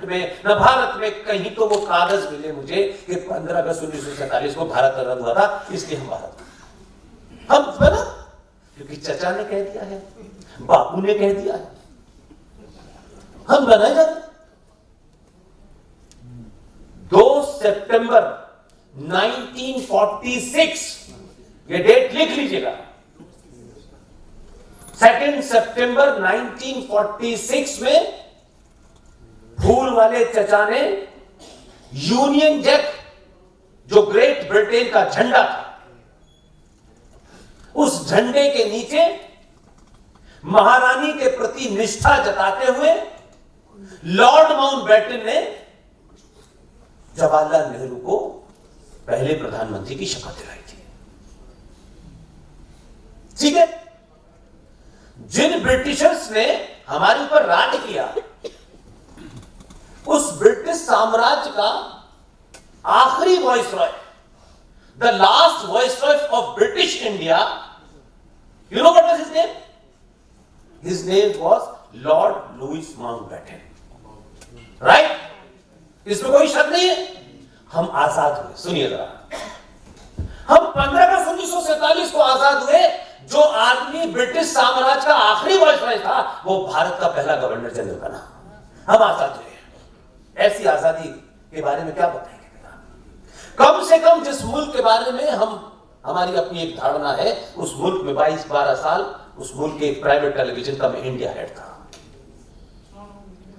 में न भारत में कहीं तो वो कागज मिले मुझे कि 15 अगस्त 1947 को भारत आजाद हुआ था, इसलिए हम भारत हम बना, क्योंकि चचा ने कह दिया है, बापू ने कह दिया है, हम बनाए जाते। 2 सितंबर 1946, ये डेट लिख लीजिएगा, 2 सितंबर 1946 में फूल वाले चचा ने यूनियन जैक, जो ग्रेट ब्रिटेन का झंडा था, उस झंडे के नीचे महारानी के प्रति निष्ठा जताते हुए लॉर्ड माउंटबेटन ने जवाहरलाल नेहरू को पहले प्रधानमंत्री की शपथ दिलाई थी। ठीक है, जिन ब्रिटिशर्स ने हमारे ऊपर राज किया, उस ब्रिटिश साम्राज्य का आखिरी viceroy, the last viceroy of British India, you know what was his name? His name was Lord Louis Mountbatten, right? इसमें कोई शक नहीं है। हम आजाद हुए, सुनिए जरा, हम 15 अगस्त 1947 को आजाद हुए। जो आदमी ब्रिटिश साम्राज्य का आखिरी वाइसरॉय था, वो भारत का पहला गवर्नर जनरल बना। हम आजाद हुए। ऐसी आजादी के बारे में क्या बताएंगे? कम से कम जिस मुल्क के बारे में हमारी अपनी एक धारणा है, उस मुल्क में 22-12 साल उस मुल्क के प्राइवेट टेलीविजन का मैं इंडिया हेड था।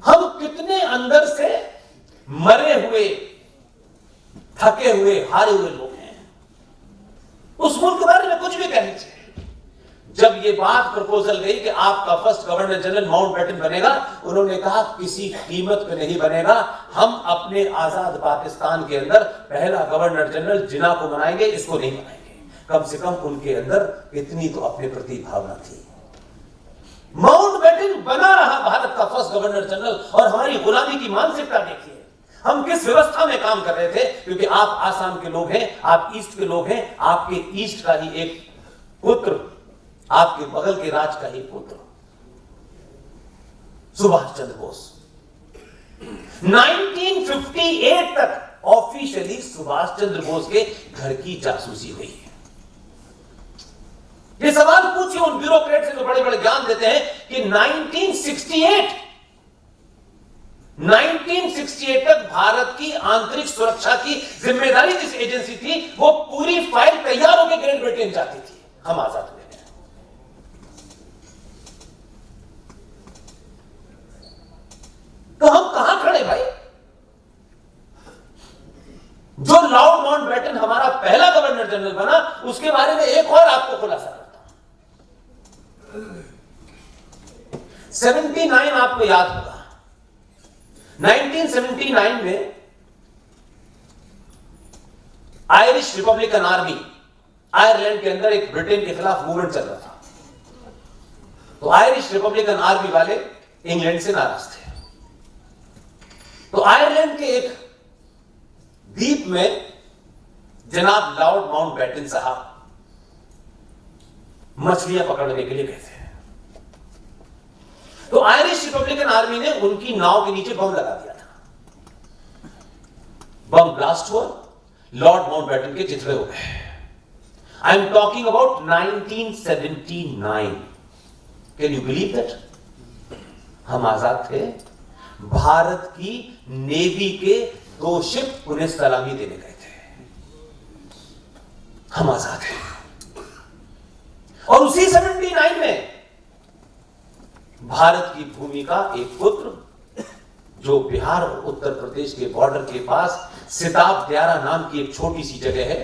हम कितने अंदर से मरे हुए, थके हुए, हारे हुए लोग हैं। उस मुल्क के बारे में कुछ भी कह लीजिए। जब ये बात प्रपोजल गई कि आपका फर्स्ट गवर्नर जनरल माउंटबेटन बनेगा, उन्होंने कहा किसी कीमत पे नहीं बनेगा। हम अपने आजाद पाकिस्तान के अंदर पहला गवर्नर जनरल जिन्ना को बनाएंगे, इसको नहीं बनाएंगे। कम से कम उनके अंदर इतनी तो अपने प्रति भावना थी। माउंटबेटन बना रहा भारत का फर्स्ट गवर्नर जनरल। और हमारी गुलामी की मानसिकता देखिए, हम किस व्यवस्था में काम कर रहे थे। क्योंकि आप आसाम के लोग हैं, आप ईस्ट के लोग हैं, आपके ईस्ट का ही एक पुत्र, आपके बगल के राज का ही पुत्र सुभाष चंद्र बोस 1958 तक ऑफिशियली सुभाष चंद्र बोस के घर की जासूसी हुई है। ये सवाल पूछिए उन ब्यूरोक्रेट से जो बड़े बड़े ज्ञान देते हैं कि 1968 तक भारत की आंतरिक सुरक्षा की जिम्मेदारी जिस एजेंसी थी, वो पूरी फाइल तैयार होकर ग्रेट ब्रिटेन जाती थी। हम आजाद हुए। तो हम कहां खड़े भाई? जो लॉर्ड माउंटबेटन हमारा पहला गवर्नर जनरल बना, उसके बारे में एक और आपको खुलासा करता हूं। 79 आपको याद होगा, 1979 में आयरिश रिपब्लिकन आर्मी, आयरलैंड के अंदर एक ब्रिटेन के खिलाफ मूवमेंट चल रहा था। तो आयरिश रिपब्लिकन आर्मी वाले इंग्लैंड से नाराज थे। तो आयरलैंड के एक द्वीप में जनाब लॉर्ड माउंटबेटन साहब मछलियां पकड़ने के लिए गए थे। तो आयरिश रिपब्लिकन आर्मी ने उनकी नाव के नीचे बम लगा दिया था। बम ब्लास्ट हुआ, लॉर्ड माउंटबेटन के चिथड़े हो गए। I am talking about 1979। Can you believe that? हम आजाद थे। भारत की नेवी के 2 शिप उन्हें सलामी देने गए थे। हम आजाद हैं। और उसी 79 में भारत की भूमि का एक पुत्र, जो बिहार और उत्तर प्रदेश के बॉर्डर के पास सिताब दियारा नाम की एक छोटी सी जगह है,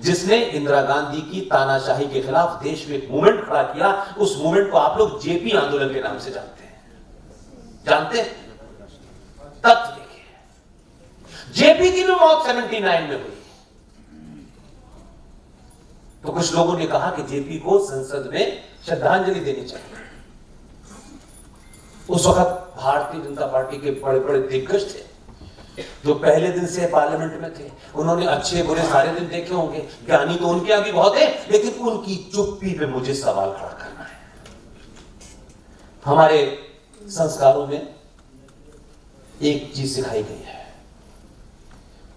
जिसने इंदिरा गांधी की तानाशाही के खिलाफ देश में एक मूवमेंट खड़ा किया। उस मूवमेंट को आप लोग जेपी आंदोलन के नाम से जानते हैं। जानते हैं? तथ्य देखिए, जेपी की भी मौत 79 में हुई। तो कुछ लोगों ने कहा कि जेपी को संसद में श्रद्धांजलि देनी चाहिए। उस वक्त भारतीय जनता पार्टी के बड़े बड़े दिग्गज थे, जो पहले दिन से पार्लियामेंट में थे। उन्होंने अच्छे बुरे सारे दिन देखे होंगे। ज्ञानी तो उनके आगे बहुत है, लेकिन उनकी चुप्पी पे मुझे सवाल खड़ा करना है। हमारे संस्कारों में एक चीज सिखाई गई है,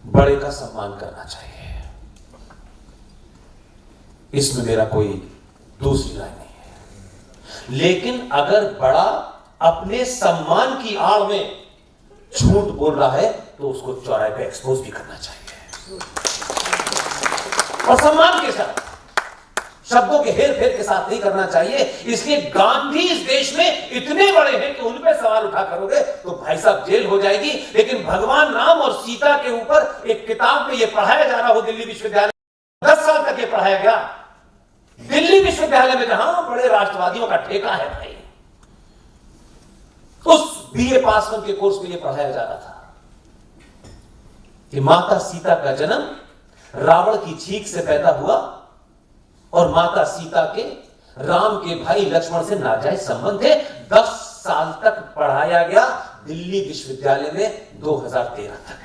बड़े का सम्मान करना चाहिए। इसमें मेरा कोई दूसरी राय नहीं है। लेकिन अगर बड़ा अपने सम्मान की आड़ में झूठ बोल रहा है तो उसको चौराहे पे एक्सपोज भी करना चाहिए, और सम्मान के साथ, शब्दों के हेर फेर के साथ नहीं करना चाहिए। इसलिए गांधी इस देश में इतने बड़े हैं कि उन पे सवाल उठा करोगे तो भाई साहब जेल हो जाएगी। लेकिन भगवान राम और सीता के ऊपर एक किताब में यह पढ़ाया जा रहा हो, दिल्ली विश्वविद्यालय 10 साल तक यह पढ़ाया गया, दिल्ली विश्वविद्यालय में जहां बड़े राष्ट्रवादियों का ठेका है भाई, उस बीए पास वन के कोर्स में यह पढ़ाया जा रहा था कि माता सीता का जन्म रावण की छींक से पैदा हुआ और माता सीता के राम के भाई लक्ष्मण से नाजायज संबंध थे। 10 साल तक पढ़ाया गया दिल्ली विश्वविद्यालय में 2013 तक।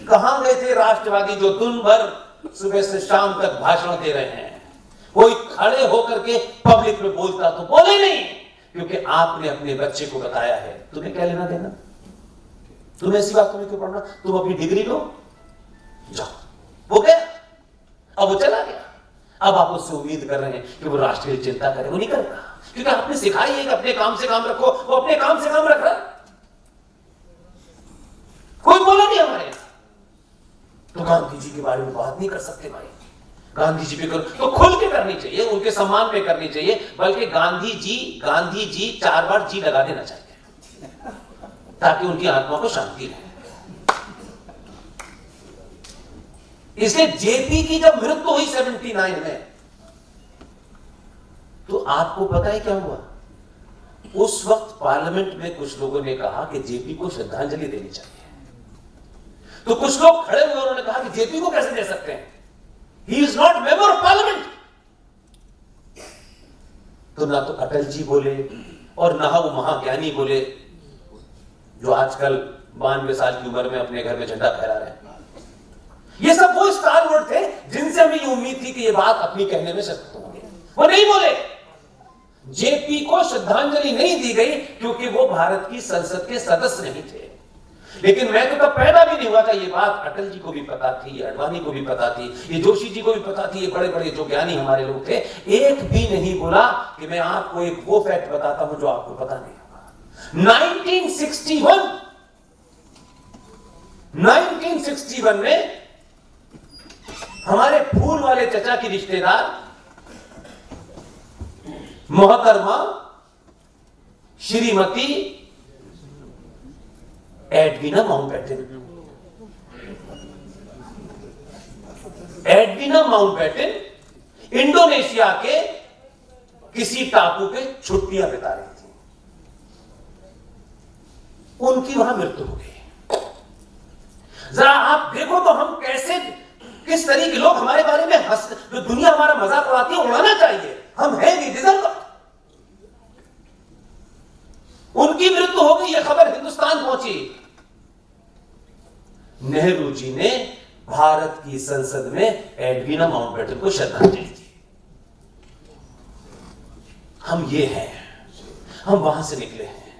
कहां गए थे राष्ट्रवादी जो दिन भर सुबह से शाम तक भाषण दे रहे हैं? कोई खड़े होकर के पब्लिक में बोलता तो बोले नहीं, क्योंकि आपने अपने बच्चे को बताया है तुम्हें क्या लेना देना, तुम्हें ऐसी बात तुम्हें क्यों पढ़ना, तुम अपनी डिग्री लो जाओ। वो गया, अब वो चला गया। अब आप उससे उम्मीद कर रहे हैं कि वो राष्ट्रीय चिंता करे, वो नहीं कर रहा, क्योंकि आपने सिखाई है कि अपने काम से काम रखो। वो अपने काम से काम रख रहा है, कोई बोला नहीं हमारे यहां। तो गांधी जी के बारे में बात नहीं कर सकते भाई, गांधी जी पे करो तो खुल के करनी चाहिए, उनके सम्मान पे करनी चाहिए। बल्कि गांधी जी 4 बार जी लगा देना चाहिए ताकि उनकी आत्मा को शांति रहे। इसलिए जेपी की जब मृत्यु हुई 79 में, तो आपको पता है क्या हुआ? उस वक्त पार्लियामेंट में कुछ लोगों ने कहा कि जेपी को श्रद्धांजलि देनी चाहिए। तो कुछ लोग खड़े हुए, उन्होंने कहा कि जेपी को कैसे दे सकते हैं, he is not member of parliament. तो ना तो अटल जी बोले और ना वो महाज्ञानी बोले जो आजकल 92 साल की उम्र में अपने घर में झंडा फहरा रहे हैं। ये सब वो स्टारवर्ड थे जिनसे हमें ये उम्मीद थी कि ये बात अपनी कहने में सख्त होंगे, वो नहीं बोले। जेपी को श्रद्धांजलि नहीं दी गई क्योंकि वो भारत की संसद के सदस्य नहीं थे। लेकिन मैं तो तब पैदा भी नहीं हुआ था, ये बात अटल जी को भी पता थी, अडवाणी को भी पता थी, ये जोशी जी को भी पता थी, ये बड़े बड़े जो ज्ञानी हमारे लोग थे। एक भी नहीं बोला कि मैं आपको एक वो फैक्ट बताता हूं जो आपको पता नहीं होगा। 1961 में हमारे फूल वाले चचा की रिश्तेदार मोहतरमा श्रीमती एडविना माउंटबेटन इंडोनेशिया के किसी टापू पे छुट्टियां बिता रही थी, उनकी वहां मृत्यु हो गई। जरा आप देखो तो हम कैसे, किस तरह के लोग हमारे बारे में हंस, जो दुनिया हमारा मजाक उड़ाती है, उड़ाना चाहिए, हम हैं भी डिजर्व करते। उनकी मृत्यु हो गई, यह खबर हिंदुस्तान पहुंची। नेहरू जी ने भारत की संसद में एडविना माउंटबेटन को श्रद्धांजलि दी। हम ये हैं, हम वहां से निकले हैं,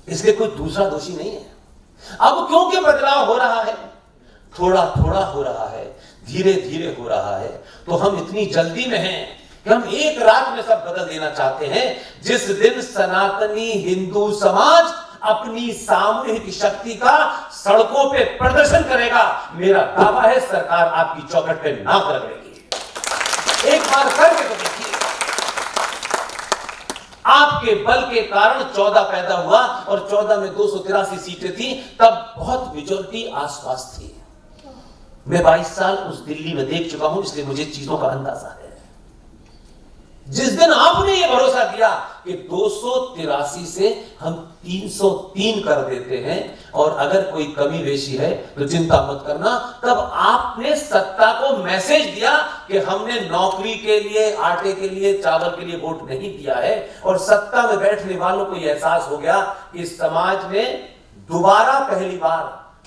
इसलिए कोई दूसरा दोषी नहीं है। अब क्योंकि बदलाव हो रहा है, थोड़ा थोड़ा हो रहा है, धीरे धीरे हो रहा है, तो हम इतनी जल्दी में हैं कि हम एक रात में सब बदल देना चाहते हैं। जिस दिन सनातनी हिंदू समाज अपनी सामूहिक शक्ति का सड़कों पे प्रदर्शन करेगा, मेरा दावा है सरकार आपकी चौखट पे नाक रगड़ेगी। एक बार करके तो देखिए। आपके बल के कारण 14 पैदा हुआ और 14 में 283 सीटें थी, तब बहुत मेजॉरिटी आसपास थी। मैं 22 साल उस दिल्ली में देख चुका हूं, इसलिए मुझे चीजों का अंदाजा है। जिस दिन आपने यह भरोसा किया कि 283 से हम 303 कर देते हैं और अगर कोई कमी बेशी है तो चिंता मत करना, तब आपने सत्ता को मैसेज दिया कि हमने नौकरी के लिए, आटे के लिए, चावल के लिए वोट नहीं दिया है। और सत्ता में बैठने वालों को यह एहसास हो गया कि समाज ने दोबारा पहली बार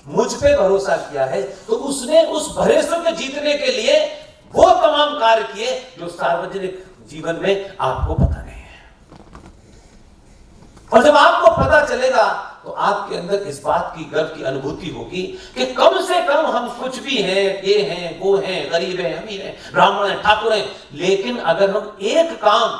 मुझ पे भरोसा किया है, तो उसने उस भरोसे को जीतने के लिए वो तमाम कार्य किए जो सार्वजनिक जीवन में आपको पता नहीं है। और जब आपको पता चलेगा तो आपके अंदर इस बात की गर्व की अनुभूति होगी कि कम से कम हम कुछ भी हैं, ये हैं, वो हैं, गरीब हैं, अमीर हैं, ब्राह्मण हैं, ठाकुर हैं, लेकिन अगर हम एक काम,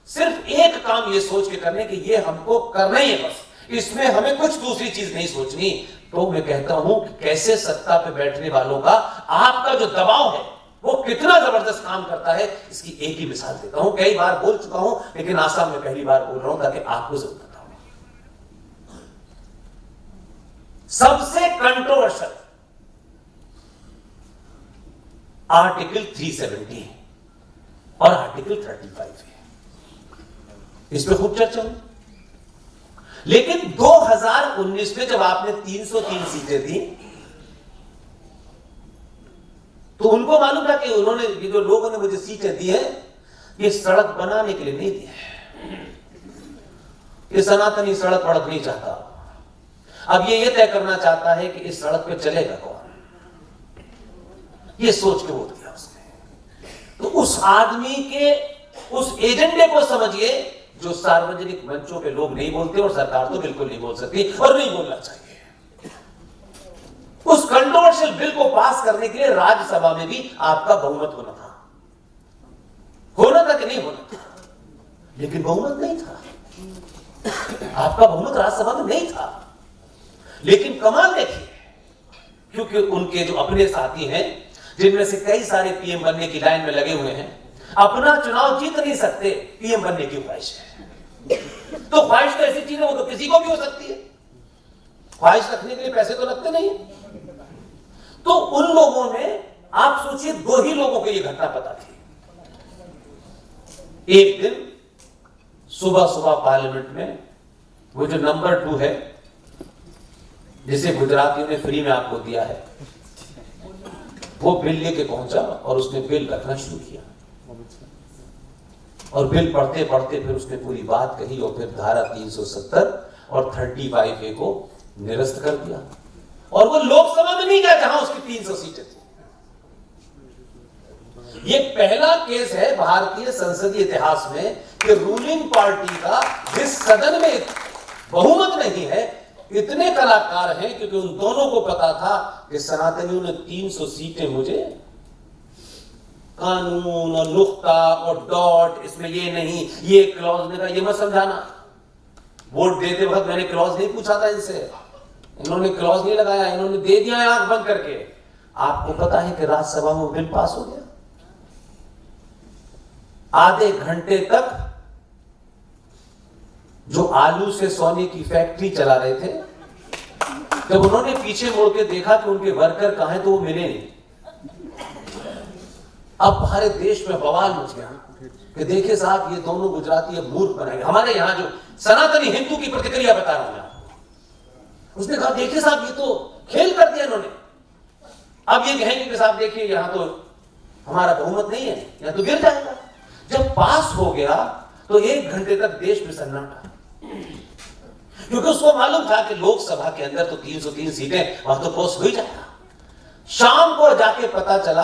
सिर्फ एक काम ये सोच के करने कि ये हमको करना ही है, बस इसमें हमें कुछ दूसरी चीज नहीं सोचनी, तो मैं कहता हूं कि कैसे सत्ता पे बैठने वालों का आपका जो दबाव है वो कितना जबरदस्त काम करता है, इसकी एक ही मिसाल देता हूं। कई बार बोल चुका हूं, लेकिन आसाम में पहली बार बोल रहा हूं ताकि आपको जरूर बताऊं। सबसे कंट्रोवर्शियल आर्टिकल 370 और आर्टिकल 35 है, इस पर खूब चर्चा हुई। लेकिन 2019 में जब आपने 303 सीटें दी तो उनको मालूम था कि उन्होंने, ये जो लोगों ने मुझे सीटें दी है, ये सड़क बनाने के लिए नहीं दी है, ये सनातनी सड़क वड़क नहीं चाहता। अब ये तय करना चाहता है कि इस सड़क पे चलेगा कौन, ये सोच के वोट दिया उसने। तो उस आदमी के उस एजेंडे को समझिए जो सार्वजनिक मंचों पे लोग नहीं बोलते, और सरकार तो बिल्कुल नहीं बोल सकती और नहीं बोलना चाहिए। उस कंट्रोवर्शियल बिल को पास करने के लिए राज्यसभा में भी आपका बहुमत होना था कि नहीं होना था, लेकिन बहुमत नहीं था। आपका बहुमत राज्यसभा में नहीं था, लेकिन कमाल देखिए, क्योंकि उनके जो अपने साथी हैं, जिनमें से कई सारे पीएम बनने की लाइन में लगे हुए हैं, अपना चुनाव जीत नहीं सकते, पीएम बनने की ख्वाहिश है। तो ख्वाहिश तो ऐसी चीज है, वो तो किसी को भी हो सकती है, ख्वाहिश रखने के लिए पैसे तो लगते नहीं है। तो उन लोगों ने, आप सोचिए, 2 ही लोगों को यह घटना पता थी। एक दिन सुबह सुबह पार्लियामेंट में वो जो नंबर 2 है, जिसे गुजरातियों ने फ्री में आपको दिया है, वो बिल लेके पहुंचा और उसने बिल रखना शुरू किया, और बिल पढ़ते पढ़ते फिर उसने पूरी बात कही, और फिर धारा 370 और 35A को निरस्त कर दिया, और वो लोकसभा में नहीं गया जहां उसकी 300 सीटें थी। ये पहला केस है भारतीय संसदीय इतिहास में कि रूलिंग पार्टी का जिस सदन में बहुमत नहीं है, इतने कलाकार हैं, क्योंकि उन दोनों को पता था कि सनातनियों ने 300 सीटें मुझे कानून और नुक्ता और डॉट, इसमें ये नहीं, ये क्लॉज नहीं था, ये मत समझाना। वोट देते वक्त मैंने क्लॉज नहीं पूछा था इनसे, इन्होंने क्लॉज नहीं लगाया, इन्होंने दे दिया है आंख बंद करके। आपको पता है कि राज्यसभा में बिल पास हो गया। आधे घंटे तक जो आलू से सोने की फैक्ट्री चला रहे थे, जब उन्होंने पीछे मुड़ के देखा कि उनके वर्कर कहां हैं, तो वो मिले नहीं। अब हमारे देश में बवाल मच गया कि देखिए साहब, ये दोनों गुजराती अब मूर्ख बनाएंगे। हमारे यहां जो सनातनी हिंदू की प्रतिक्रिया बता रहा हूं मैं, उसने कहा देखिए साहब, ये तो खेल कर दिया इन्होंने। अब ये कहेंगे कि साहब देखिए, यहां तो हमारा बहुमत नहीं है, यहां तो गिर जाएगा। जब पास हो गया तो 1 घंटे तक देश में सन्नाटा, क्योंकि उसको मालूम था कि लोकसभा के अंदर तो 303 सीटें, वहां तो पास हो ही जाएगा। शाम को जाके पता चला,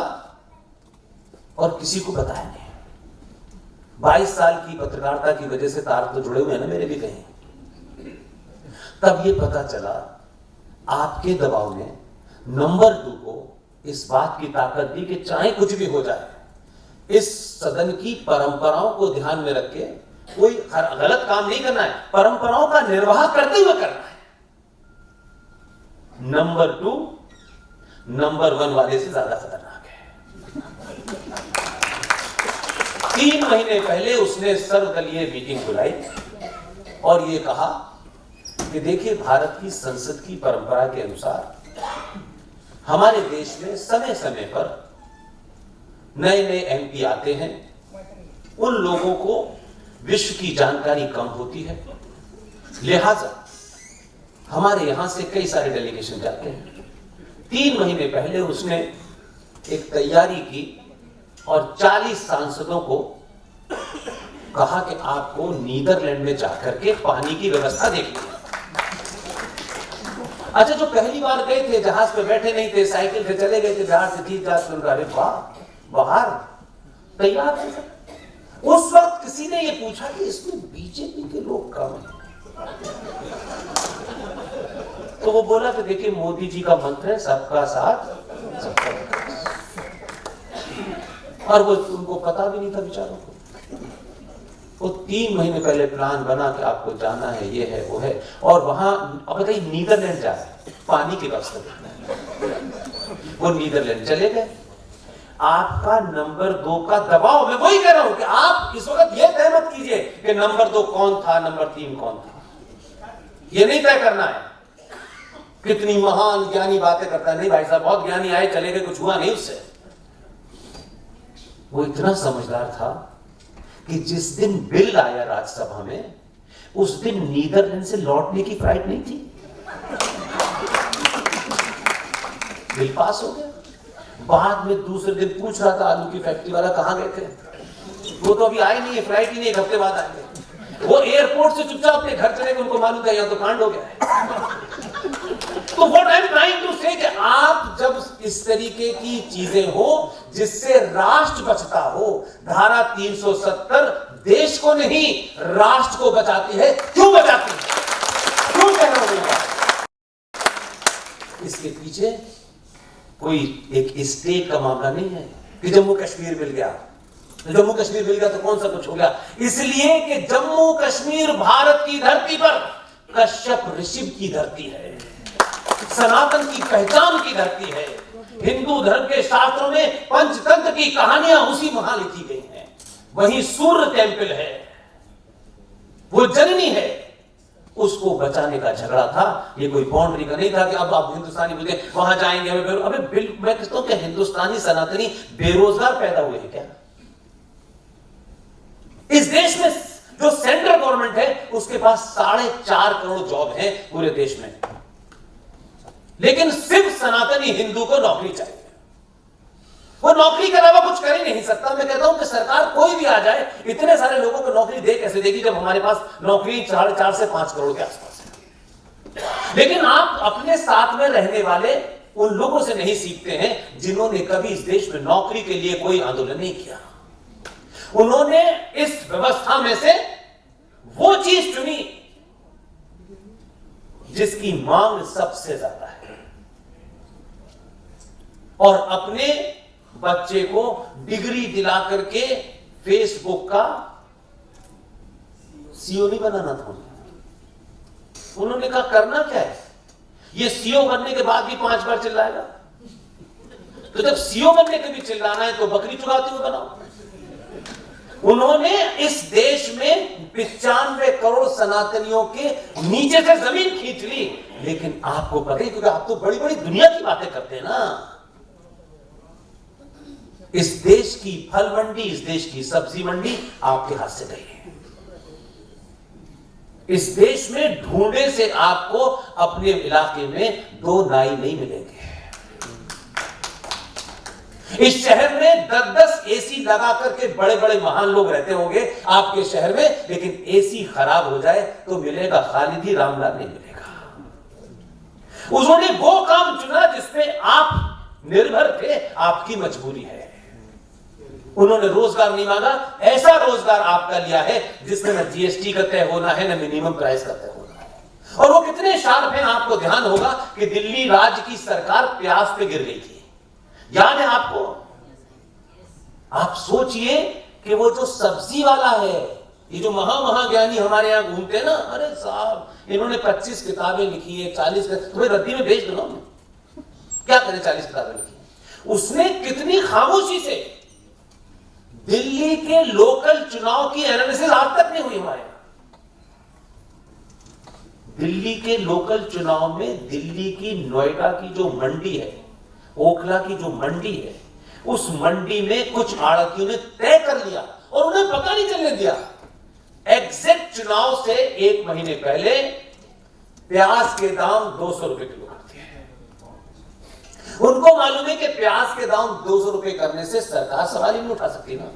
और किसी को बताया नहीं। 22 साल की पत्रकारिता की वजह से तार तो जुड़े हुए हैं ना मेरे भी कहीं। तब ये पता चला, आपके दबाव ने नंबर 2 को इस बात की ताकत दी कि चाहे कुछ भी हो जाए, इस सदन की परंपराओं को ध्यान में रख के कोई गलत काम नहीं करना है, परंपराओं का निर्वाह करते हुए करना है। नंबर 2 नंबर 1 वाले से ज्यादा खतरनाक है। 3 महीने पहले उसने सर्वदलीय मीटिंग बुलाई और यह कहा कि देखिए, भारत की संसद की परंपरा के अनुसार हमारे देश में समय समय पर नए नए एमपी आते हैं। उन लोगों को विश्व की जानकारी कम होती है, लिहाजा हमारे यहां से कई सारे डेलीगेशन जाते हैं। 3 महीने पहले उसने एक तैयारी की और 40 सांसदों को कहा कि आपको नीदरलैंड में जाकर के पानी की व्यवस्था देखनी है। अच्छा, जो पहली बार गए थे, जहाज पे बैठे नहीं थे, साइकिल से चले गए थे, बिहार से ठीक जाते, उनका अरे वाह, बाहर तैयार थे। उस वक्त किसी ने ये पूछा कि इसमें बीजेपी के लोग कम हैं। तो वो बोला कि देखिए मोदी जी का मंत्र है सबका साथ सबका विकास। और वो उनको पता भी नहीं था बेचारों को। वो 3 महीने पहले प्लान बना कि आपको जाना है, ये है वो है, और वहां अब बताइए नीदरलैंड जा रहे हैं पानी की व्यवस्था देखना। वो नीदरलैंड चले गए। आपका नंबर 2 का दबाव, मैं वही कह रहा हूं कि आप इस वक्त ये तय मत कीजिए कि नंबर 2 कौन था, नंबर 3 कौन था। ये नहीं तय करना है कितनी महान ज्ञानी बातें करता है। नहीं भाई साहब, बहुत ज्ञानी आए चले गए, कुछ हुआ नहीं उससे। वो इतना समझदार था कि जिस दिन बिल आया राज्यसभा में, उस दिन नीदरलैंड से लौटने की फ्लाइट नहीं थी। बिल पास हो गया। बाद में दूसरे दिन पूछ रहा था आलू की फैक्ट्री वाला कहां गए थे, वो तो अभी आए नहीं है, फ्लाइट ही नहीं, 1 हफ्ते बाद आएंगे। वो एयरपोर्ट से चुपचाप अपने घर चले गए, उनको मालूम था यहां तो कांड हो गया है। तो what I am trying to say कि आप जब इस तरीके की चीजें हो जिससे राष्ट्र बचता हो, धारा 370 देश को नहीं राष्ट्र को बचाती है। क्यों बचाती है, क्यों कह रहा हूं? इसके पीछे कोई एक स्टेट का मामला नहीं है कि जम्मू कश्मीर मिल गया, जम्मू कश्मीर मिल गया तो कौन सा कुछ हो गया। इसलिए कि जम्मू कश्मीर भारत की धरती पर कश्यप ऋषि की धरती है, सनातन की पहचान की धरती है। हिंदू धर्म के शास्त्रों में पंचतंत्र की कहानियां उसी वहां लिखी गई हैं। वहीं सूर्य टेंपल है, वो जननी है, उसको बचाने का झगड़ा था। ये कोई बाउंड्री का नहीं था कि अब आप हिंदुस्तानी बोलते वहां जाएंगे। अबे मैं कहता हूं कि हिंदुस्तानी सनातनी बेरोजगार पैदा हुए हैं क्या? इस देश में जो सेंट्रल गवर्नमेंट है उसके पास 4.5 करोड़ जॉब है पूरे देश में, लेकिन सिर्फ सनातनी हिंदू को नौकरी चाहिए। वो नौकरी के अलावा कुछ कर ही नहीं सकता। मैं कहता हूं कि सरकार कोई भी आ जाए, इतने सारे लोगों को नौकरी दे कैसे देगी जब हमारे पास नौकरी 4.5 से 5 करोड़ के आसपास है। लेकिन आप अपने साथ में रहने वाले उन लोगों से नहीं सीखते हैं जिन्होंने कभी इस देश में नौकरी के लिए कोई आंदोलन नहीं किया। उन्होंने इस व्यवस्था में से वो चीज चुनी जिसकी मांग सबसे ज्यादा है, और अपने बच्चे को डिग्री दिला करके फेसबुक का सीईओ नहीं बनाना था। उन्होंने कहा करना क्या है, ये सीईओ बनने के बाद भी 5 बार चिल्लाएगा, तो जब सीईओ बनने के भी चिल्लाना है तो बकरी चुराते हुए बनाओ। उन्होंने इस देश में 95 करोड़ सनातनियों के नीचे से जमीन खींच ली। लेकिन आपको पता है, क्योंकि आप तो बड़ी बड़ी दुनिया की बातें करते हैं ना, इस देश की फल मंडी, इस देश की सब्जी मंडी आपके हाथ से गई है। इस देश में ढूंढे से आपको अपने इलाके में 2 नाई नहीं मिलेंगे। इस शहर में 10-10 एसी लगा करके बड़े बड़े महान लोग रहते होंगे आपके शहर में, लेकिन एसी खराब हो जाए तो मिलेगा खालिद ही, रामलाल नहीं मिलेगा। उन्होंने वो काम चुना जिसपे आप निर्भर थे, आपकी मजबूरी है। उन्होंने रोजगार नहीं मांगा, ऐसा रोजगार आपका लिया है जिसमें न जीएसटी का तय होना है, न मिनिमम प्राइस का तय होना है। और वो कितने शार्प हैं, आपको ध्यान होगा कि दिल्ली राज्य की सरकार प्याज पे गिर गई थी, याद है आपको? आप सोचिए कि वो जो सब्जी वाला है, ये जो महाज्ञानी हमारे यहां घूमते हैं ना, अरे साहब इन्होंने 25 किताबें लिखी है, 40 तुम्हें रद्दी में भेज दो ना, क्या करें 40 किताबें लिखी। उसने कितनी खामोशी से दिल्ली के लोकल चुनाव की एनालिसिस आज तक नहीं हुई हमारे यहां। दिल्ली के लोकल चुनाव में दिल्ली की नोएडा की जो मंडी है, ओखला की जो मंडी है, उस मंडी में कुछ आड़तियों ने तय कर लिया और उन्हें पता नहीं चलने दिया। एग्जैक्ट चुनाव से 1 महीने पहले प्याज के दाम 200 रुपए किलो करते हैं। उनको मालूम है कि प्याज के दाम 200 रुपए करने से सरकार सवाल ही नहीं उठा सकती ना।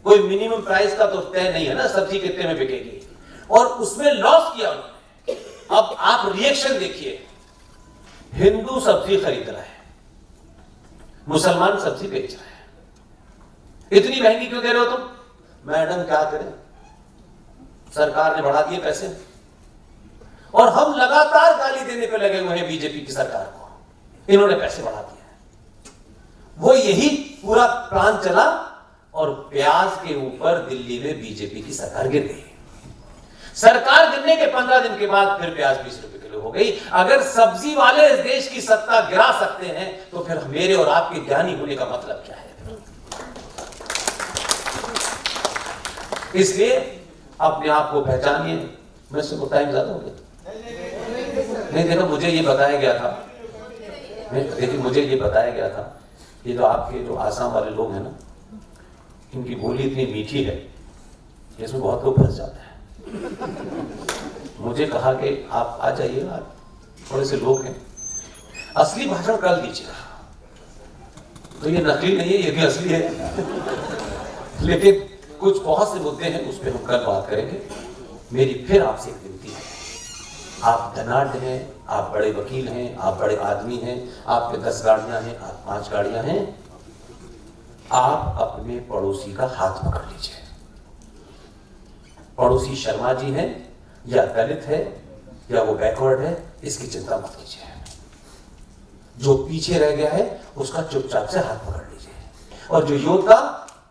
कोई मिनिमम प्राइस का तो तय नहीं है ना, सब्जी कितने में बिकेगी, और उसमें लॉस किया उन्होंने। अब आप रिएक्शन देखिए, हिंदू सब्जी खरीद रहा है, मुसलमान सब्जी बेच रहा है। इतनी महंगी क्यों दे रहे हो तुम? मैडम क्या करें, सरकार ने बढ़ा दिए पैसे। और हम लगातार गाली देने पे लगे हुए हैं बीजेपी की सरकार को, इन्होंने पैसे बढ़ा दिए हैं। वो यही पूरा प्लान चला और प्याज के ऊपर दिल्ली में बीजेपी की सरकार गिर गई। सरकार गिरने के 15 दिन के बाद फिर प्याज 20 रुपए किलो हो गई। अगर सब्जी वाले इस देश की सत्ता गिरा सकते हैं तो फिर मेरे और आपके ज्ञानी होने का मतलब क्या है? इसलिए अपने आप को पहचानिए। मैं सुबह टाइम ज्यादा हो गया नहीं, देखो मुझे ये बताया गया था, देखिए मुझे ये बताया गया था, ये जो आपके जो आसाम वाले लोग हैं ना, इनकी बोली इतनी मीठी है इसमें बहुत लोग फंस जाते हैं। मुझे कहा कि आप आ जाइएगा, थोड़े से लोग हैं, असली भाषण कल दीजिएगा। तो ये नकली नहीं है, ये भी असली है। लेकिन कुछ बहुत से मुद्दे हैं, उस पर हम कल बात करेंगे। मेरी फिर आपसे एक विनती है, आप धनाढ़ हैं, आप बड़े वकील हैं, आप बड़े आदमी हैं, आप पे 10 गाड़ियां हैं, आप 5 गाड़ियां हैं, आप अपने पड़ोसी का हाथ पकड़ लीजिए। पड़ोसी शर्मा जी हैं या दलित है या वो बैकवर्ड है, इसकी चिंता मत कीजिए। जो पीछे रह गया है उसका चुपचाप से हाथ पकड़ लीजिए। और जो योद्धा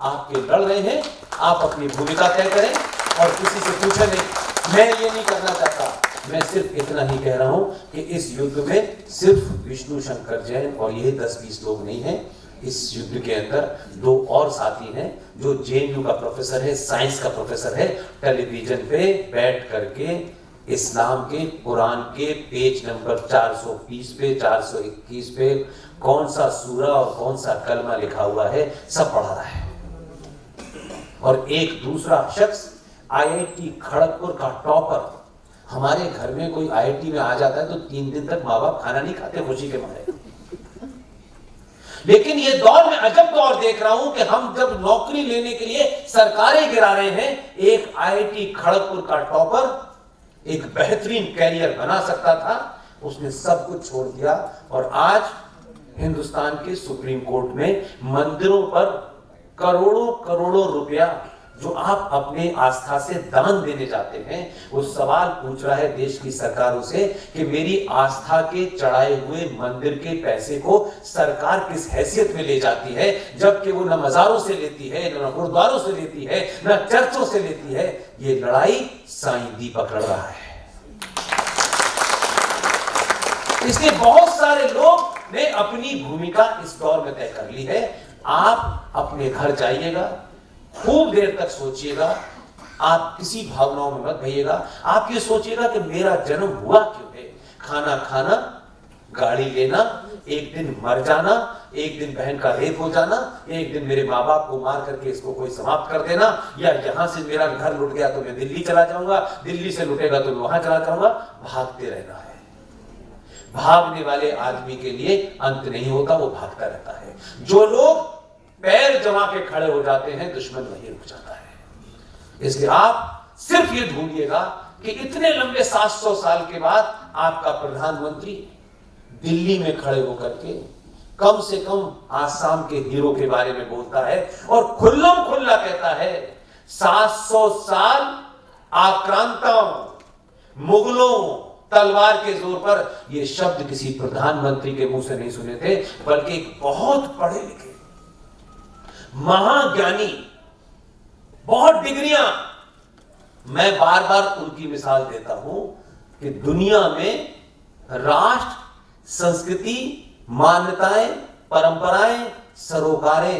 आपके लड़ रहे हैं, आप अपनी भूमिका तय करें और किसी से पूछे नहीं। मैं ये नहीं करना चाहता, मैं सिर्फ इतना ही कह रहा हूं कि इस युद्ध में सिर्फ विष्णु शंकर जैन और यही 10-20 लोग नहीं हैं। इस युद्ध के अंदर 2 और साथी हैं, जो जेएनयू का प्रोफेसर है, साइंस का प्रोफेसर है, टेलीविजन पे बैठ करके इस्लाम के कुरान के पेज नंबर 420 पे 421 पे कौन सा सूरा और कौन सा कलमा लिखा हुआ है सब पढ़ा रहा है। और एक दूसरा शख्स आईआईटी खड़गपुर का टॉपर, हमारे घर में कोई आईआईटी में आ जाता है तो 3 दिन तक माँ बाप खाना नहीं खाते खुशी के मारे। लेकिन ये दौर में अजब दौर देख रहा हूं कि हम जब नौकरी लेने के लिए सरकारें गिरा रहे हैं, एक आईआईटी खड़गपुर का टॉपर एक बेहतरीन कैरियर बना सकता था, उसने सब कुछ छोड़ दिया और आज हिंदुस्तान के सुप्रीम कोर्ट में मंदिरों पर करोड़ों करोड़ों रुपया जो आप अपने आस्था से दान देने जाते हैं, वो सवाल पूछ रहा है देश की सरकारों से कि मेरी आस्था के चढ़ाए हुए मंदिर के पैसे को सरकार किस हैसियत में ले जाती है, जबकि वो न मजारों से लेती है, न गुरुद्वारों से लेती है, न चर्चों से लेती है। ये लड़ाई साईं दीपक लड़ रहा है। इसलिए बहुत सारे लोग ने अपनी भूमिका इस दौर में तय कर ली है। आप अपने घर जाइएगा, खूब देर तक सोचिएगा, आप किसी भावनाओं में मत भइएगा। आप ये सोचिएगा कि मेरा जन्म हुआ क्यों है। खाना खाना, गाड़ी लेना, एक दिन मर जाना, एक दिन बहन का रेप हो जाना, एक दिन मेरे माँ बाप को मार करके इसको कोई समाप्त कर देना, या यहां से मेरा घर लुट गया तो मैं दिल्ली चला जाऊंगा, दिल्ली से लुटेगा तो मैं वहां चला जाऊंगा। भागते रहना है। भागने वाले आदमी के लिए अंत नहीं होता, वो भागता रहता है। जो लोग पैर जमा के खड़े हो जाते हैं, दुश्मन वहीं रुक जाता है। इसलिए आप सिर्फ ये ढूंढिएगा कि इतने लंबे 700 साल के बाद आपका प्रधानमंत्री दिल्ली में खड़े होकर के कम से कम आसाम के हीरो के बारे में बोलता है और खुल्लम खुल्ला कहता है 700 साल आक्रांताओं, मुगलों, तलवार के जोर पर। यह शब्द किसी प्रधानमंत्री के मुंह से नहीं सुने थे, बल्कि एक बहुत पढ़े लिखे महाज्ञानी, बहुत डिग्रियां। मैं बार बार उनकी मिसाल देता हूं कि दुनिया में राष्ट्र, संस्कृति, मान्यताएं, परंपराएं, सरोकारें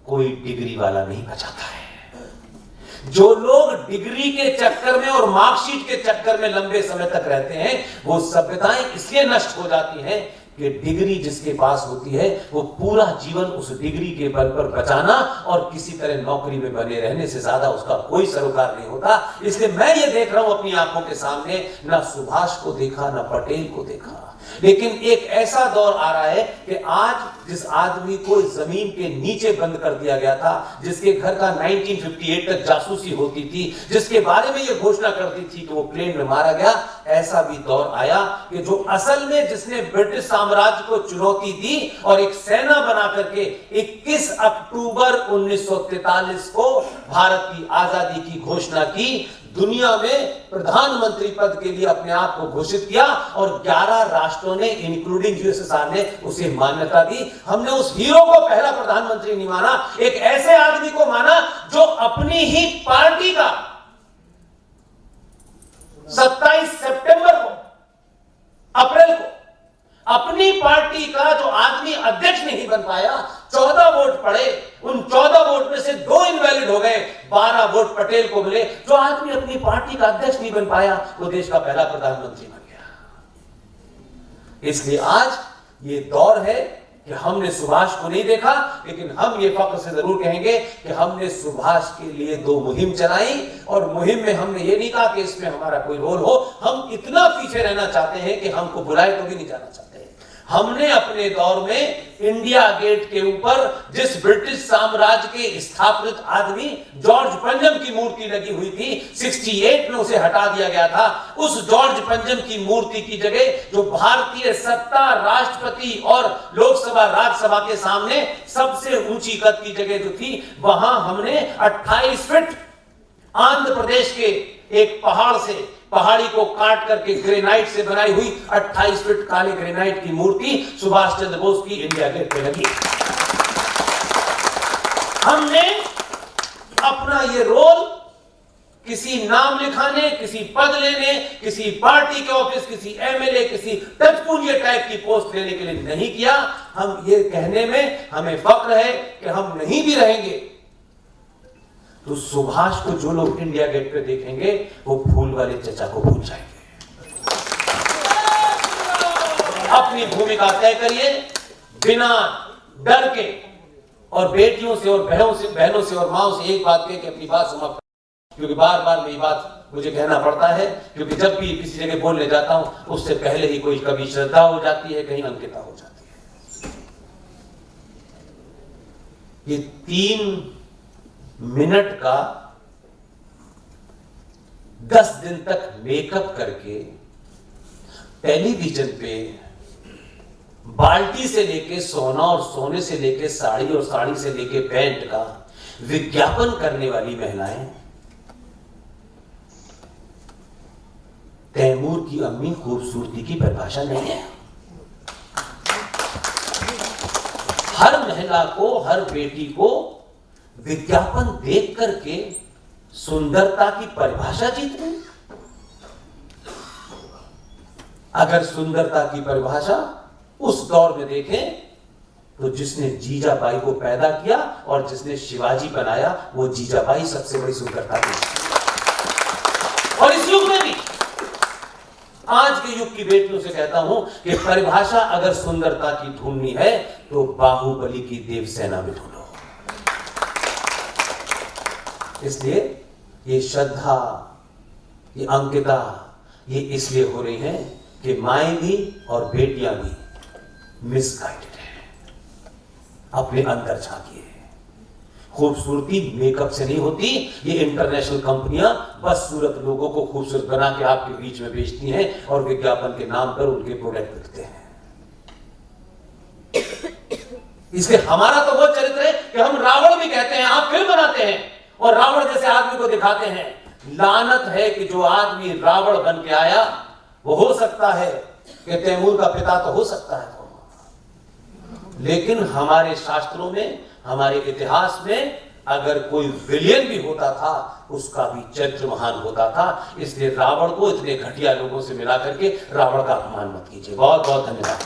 कोई डिग्री वाला नहीं बचाता है। जो लोग डिग्री के चक्कर में और मार्कशीट के चक्कर में लंबे समय तक रहते हैं, वो सभ्यताएं इसलिए नष्ट हो जाती हैं कि डिग्री जिसके पास होती है वो पूरा जीवन उस डिग्री के बल पर बचाना और किसी तरह नौकरी में बने रहने से ज्यादा उसका कोई सरोकार नहीं होता। इसलिए मैं ये देख रहा हूं अपनी आंखों के सामने, ना सुभाष को देखा, ना पटेल को देखा, लेकिन एक ऐसा दौर आ रहा है कि आज जिस आदमी को जमीन के नीचे बंद कर दिया गया था, जिसके घर का 1958 तक जासूसी होती थी, जिसके बारे में यह घोषणा करती थी कि वो प्लेन में मारा गया, ऐसा भी दौर आया कि जो असल में जिसने ब्रिटिश साम्राज्य को चुनौती दी और एक सेना बना करके 21 अक्टूबर 1943 को भारत की आजादी की घोषणा की, दुनिया में प्रधानमंत्री पद के लिए अपने आप को घोषित किया और 11 राष्ट्रों ने इंक्लूडिंग यूएसएसआर ने उसे मान्यता दी। हमने उस हीरो को पहला प्रधानमंत्री नहीं माना, एक ऐसे आदमी को माना जो अपनी ही पार्टी का 27 सितंबर को, अप्रैल को, अपनी पार्टी का जो आदमी अध्यक्ष नहीं बन पाया, 14 वोट पड़े, उन 14 वोट में से 2 इनवैलिड हो गए, 12 वोट पटेल को मिले। जो आदमी अपनी पार्टी का अध्यक्ष नहीं बन पाया वो देश का पहला प्रधानमंत्री बन गया। इसलिए आज ये दौर है कि हमने सुभाष को नहीं देखा, लेकिन हम ये फख्र से जरूर कहेंगे कि हमने सुभाष के लिए 2 मुहिम चलाई और मुहिम में हमने ये नहीं कहा कि इसमें हमारा कोई रोल हो। हम इतना पीछे रहना चाहते हैं कि हमको बुलाए तो भी नहीं जाना चाहते। हमने अपने दौर में इंडिया गेट के ऊपर जिस ब्रिटिश साम्राज्य के स्थापित आदमी जॉर्ज पंजम की मूर्ति लगी हुई थी, 68 में उसे हटा दिया गया था। उस जॉर्ज पंजम की मूर्ति की जगह जो भारतीय सत्ता, राष्ट्रपति और लोकसभा, राज्यसभा के सामने सबसे ऊंची कद की जगह जो थी, वहां हमने 28 फीट आंध्र प्रदेश के एक पहाड़ से, पहाड़ी को काट करके ग्रेनाइट से बनाई हुई 28 फीट काले ग्रेनाइट की मूर्ति सुभाष चंद्र बोस की इंडिया गेट पे लगी। हमने अपना ये रोल किसी नाम लिखाने, किसी पद लेने, किसी पार्टी के ऑफिस, किसी एमएलए, किसी टचपूंजे टाइप की पोस्ट लेने के लिए नहीं किया। हम ये कहने में हमें फख्र है कि हम नहीं भी रहेंगे तो सुभाष को जो लोग इंडिया गेट पे देखेंगे वो फूल वाले चचा को भूल जाएंगे। अपनी भूमिका तय करिए बिना डर के, और बेटियों से और बहनों से और माओ से एक बात कह के अपनी बात समाप्त, क्योंकि बार बार मेरी बात मुझे कहना पड़ता है, क्योंकि जब भी किसी जगह बोलने जाता हूं उससे पहले ही कोई कभी श्रद्धा हो जाती है, कहीं अंकिता हो जाती है। ये 3 मिनट का 10 दिन तक मेकअप करके टेलीविजन पे बाल्टी से लेके सोना और सोने से लेके साड़ी और साड़ी से लेके पैंट का विज्ञापन करने वाली महिलाएं तैमूर की अम्मी खूबसूरती की परिभाषा नहीं है। हर महिला को, हर बेटी को विज्ञापन देख करके सुंदरता की परिभाषा जीतनी। अगर सुंदरता की परिभाषा उस दौर में देखें तो जिसने जीजाबाई को पैदा किया और जिसने शिवाजी बनाया वो जीजाबाई सबसे बड़ी सुंदरता थी। और इस युग में भी, आज के युग की बेटियों से कहता हूं कि परिभाषा अगर सुंदरता की ढूंढनी है तो बाहुबली की देवसेना में ढूंढो। इसलिए ये श्रद्धा, ये अंकिता, ये इसलिए हो रही है कि माएं भी और बेटियां भी मिसगाइडेड हैं। अपने अंदर झांकिए। खूबसूरती मेकअप से नहीं होती। ये इंटरनेशनल कंपनियां बस सूरत लोगों को खूबसूरत बना के आपके बीच में बेचती हैं और विज्ञापन के नाम पर उनके प्रोडक्ट बिकते हैं। इसलिए हमारा तो वो चरित्र है कि हम रावण भी कहते हैं, आप फिल्म बनाते हैं और रावण जैसे आदमी को दिखाते हैं। लानत है कि जो आदमी रावण बन के आया वो हो सकता है कि तैमूर का पिता तो हो सकता है, लेकिन हमारे शास्त्रों में, हमारे इतिहास में अगर कोई विलियन भी होता था उसका भी चरित्र महान होता था। इसलिए रावण को इतने घटिया लोगों से मिला करके रावण का अपमान मत कीजिए। बहुत बहुत धन्यवाद।